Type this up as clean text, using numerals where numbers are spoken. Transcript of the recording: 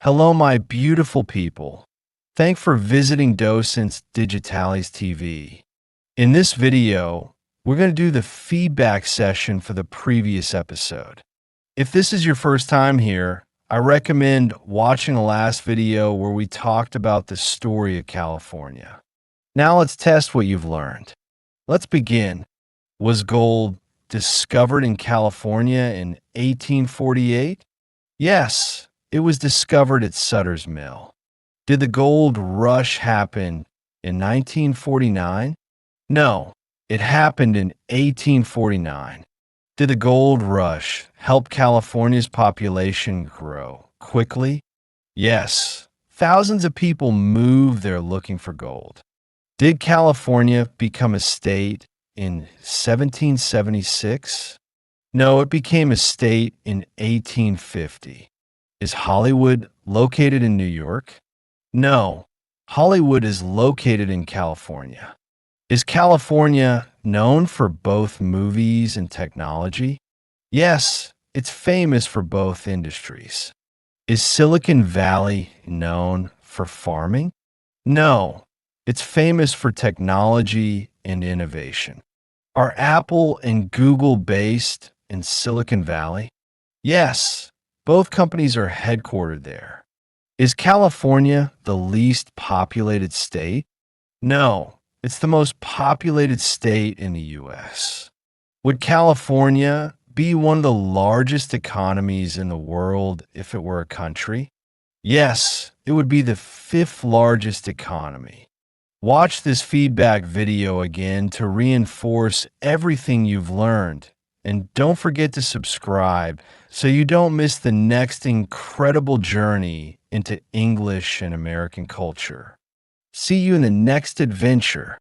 Hello, my beautiful people. Thanks for visiting Docentes DigitalesTV. In this video, we're going to do the feedback session for the previous episode. If this is your first time here, I recommend watching the last video where we talked about the story of California. Now let's test what you've learned. Let's begin. Was gold discovered in California in 1848? Yes, it was discovered at Sutter's Mill. Did the gold rush happen in 1949? No, it happened in 1849. Did the gold rush help California's population grow quickly? Yes, thousands of people moved there looking for gold. Did California become a state in 1776? No, it became a state in 1850. Is Hollywood located in New York? No, Hollywood is located in California. Is California known for both movies and technology? Yes, it's famous for both industries. Is Silicon Valley known for farming? No, it's famous for technology and innovation. Are Apple and Google based in Silicon Valley? Yes, both companies are headquartered there. Is California the least populated state? No, it's the most populated state in the U.S. Would California be one of the largest economies in the world if it were a country? Yes, it would be the 5th largest economy. Watch this feedback video again to reinforce everything you've learned. And don't forget to subscribe so you don't miss the next incredible journey into English and American culture. See you in the next adventure.